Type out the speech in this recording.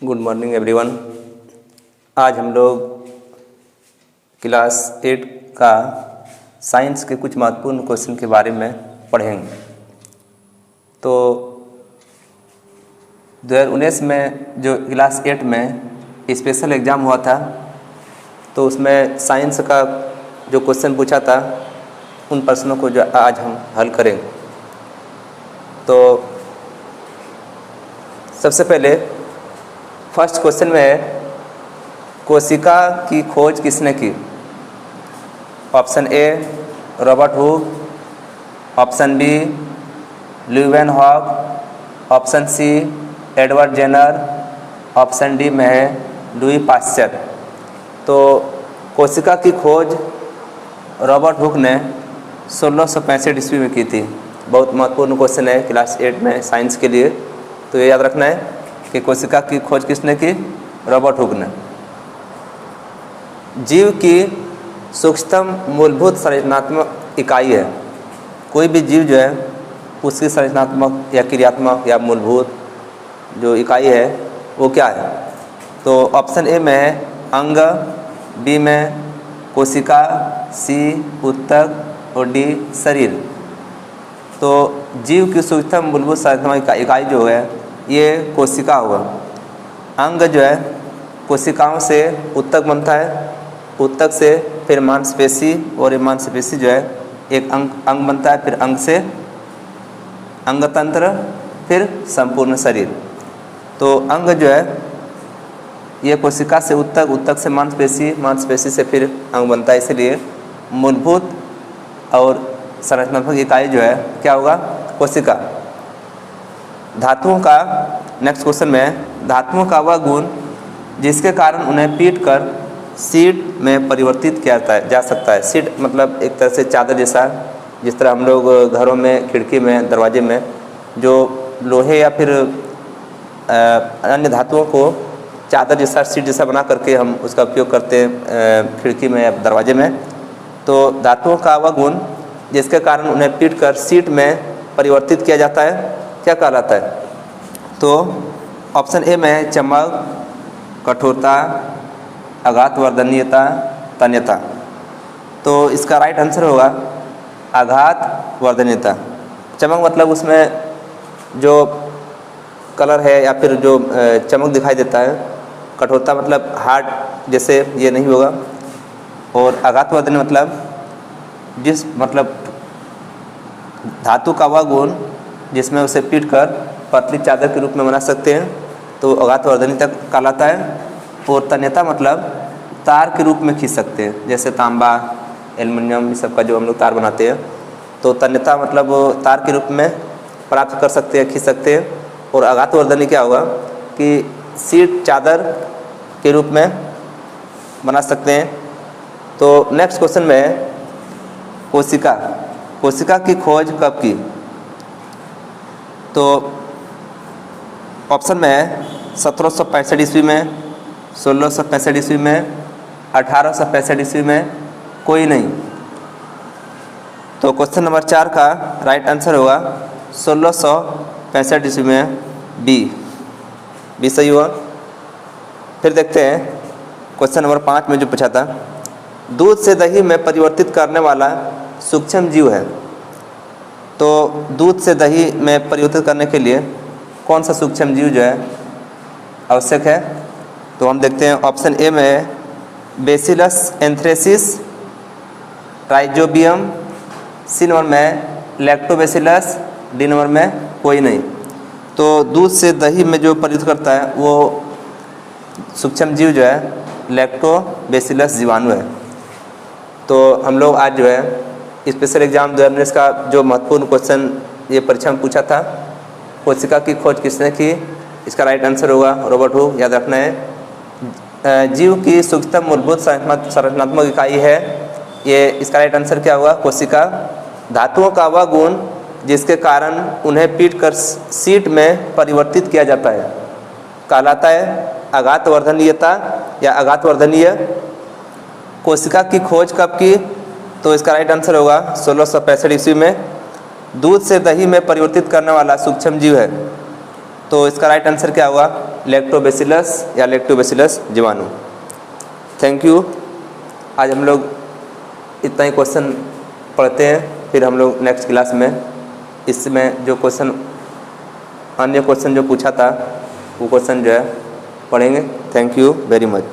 Good morning everyone. आज हम लोग क्लास 8 का साइंस के कुछ महत्वपूर्ण क्वेश्चन के बारे में पढ़ेंगे। तो 2019 में जो क्लास 8 में स्पेशल एग्ज़ाम हुआ था, तो उसमें साइंस का जो क्वेश्चन पूछा था उन प्रश्नों को जो आज हम हल करेंगे। तो सबसे पहले फर्स्ट क्वेश्चन में है, कोशिका की खोज किसने की? Option A Robert Hooke, option B Leeuwenhoek, option C Edward Jenner, option D में है लुई पाश्चर। तो कोशिका की खोज रॉबर्ट हुक ने 1665 ईस्वी में की थी। बहुत महत्वपूर्ण क्वेश्चन है क्लास 8 में साइंस के लिए, तो ये याद रखना है कि कोशिका की खोज किसने की? रॉबर्ट हुक ने। जीव की सूक्ष्मतम मूलभूत संरचनात्मक इकाई है। कोई भी जीव जो है उसकी संरचनात्मक या क्रियात्मक या मूलभूत जो इकाई है वो क्या है? तो ऑप्शन ए में है अंग, बी में कोशिका, सी ऊतक और डी शरीर। तो जीव की सूक्ष्मतम मूलभूत संरचनात्मक इकाई जो है ये कोशिका होगा। अंग जो है कोशिकाओं से ऊतक बनता है, ऊतक से फिर मांसपेशी, और ये मांसपेशी जो है एक अंग बनता है, फिर अंग से अंगतंत्र, फिर संपूर्ण शरीर। तो अंग जो है ये कोशिका से ऊतक, ऊतक से मांसपेशी, मांसपेशी से फिर अंग बनता है। इसलिए मूलभूत और संरचनात्मक इकाई जो है क्या होगा? कोशिका। धातुओं का नेक्स्ट क्वेश्चन में, धातुओं का वह गुण जिसके कारण उन्हें पीटकर शीट में परिवर्तित किया जा सकता है। शीट मतलब एक तरह से चादर जैसा, जिस तरह हम लोग घरों में, खिड़की में, दरवाजे में जो लोहे या फिर अन्य धातुओं को चादर जैसा, शीट जैसा बना करके हम उसका उपयोग करते हैं खिड़की में या दरवाजे में। तो धातुओं का वह गुण जिसके कारण उन्हें पीटकर शीट में परिवर्तित किया जाता है क्या कहलाता है? तो ऑप्शन ए में चमक, कठोरता, आघातवर्धनीयता, तन्यता। तो इसका राइट आंसर होगा आघातवर्धनीयता। चमक मतलब उसमें जो कलर है या फिर जो चमक दिखाई देता है। कठोरता मतलब हार्ड जैसे ये नहीं होगा। और आघातवर्धनीय मतलब धातु का वह गुण जिसमें उसे पीटकर पतली चादर के रूप में बना सकते हैं, तो आघातवर्धनीय तक कहलाता है। और तन्यता मतलब तार के रूप में खींच सकते हैं, जैसे तांबा, एल्युमिनियम, इस सब का जो हम लोग तार बनाते हैं। तो तन्यता मतलब तार के रूप में प्राप्त कर सकते हैं, खींच सकते हैं। और आघातवर्धनीय क्या होगा कि शीट, चादर के रूप में बना सकते हैं। तो नेक्स्ट क्वेश्चन में कोशिका की खोज कब की? तो ऑप्शन में है 1765 ईस्वी में, 1665 ईस्वी में, 1865 ईस्वी में, कोई नहीं। तो क्वेश्चन नंबर 4 का राइट आंसर होगा 1665 ईस्वी में, बी सही हुआ। फिर देखते हैं क्वेश्चन नंबर 5 में जो पूछा था, दूध से दही में परिवर्तित करने वाला सूक्ष्म जीव है। तो दूध से दही में परिवर्तित करने के लिए कौन सा सूक्ष्म जीव जो है आवश्यक है? तो हम देखते हैं ऑप्शन ए में Bacillus anthracis, Rhizobium, C number में लैक्टोबैसिलस, डी नंबर में कोई नहीं। तो दूध से दही में जो परिवर्तित करता है वो सूक्ष्म जीव जो है लैक्टोबैसिलस जीवाणु है। तो हम लोग आज जो है स्पेशल एग्जाम 2019 का जो महत्वपूर्ण क्वेश्चन ये परीक्षा में पूछा था, कोशिका की खोज किसने की? इसका राइट आंसर होगा रॉबर्ट हुक। याद रखना है जीव की सूक्ष्मतम मूलभूत संरचनात्मक इकाई है ये। इसका राइट आंसर क्या होगा? कोशिका। धातुओं का वह गुण जिसके कारण उन्हें पीटकर शीट में परिवर्तित किया जाता है कहलाता है आघातवर्धनीयता या आघातवर्धनीय। कोशिका की खोज कब की? तो इसका राइट आंसर होगा 1665 ईस्वी में। दूध से दही में परिवर्तित करने वाला सूक्ष्म जीव है तो इसका राइट आंसर क्या हुआ? लैक्टोबैसिलस या लैक्टोबैसिलस जीवाणु। Thank you. आज हम लोग इतना ही क्वेश्चन पढ़ते हैं, फिर हम लोग नेक्स्ट क्लास में इसमें जो क्वेश्चन अन्य क्वेश्चन जो पूछा था वो क्वेश्चन जो है पढ़ेंगे। Thank you very much.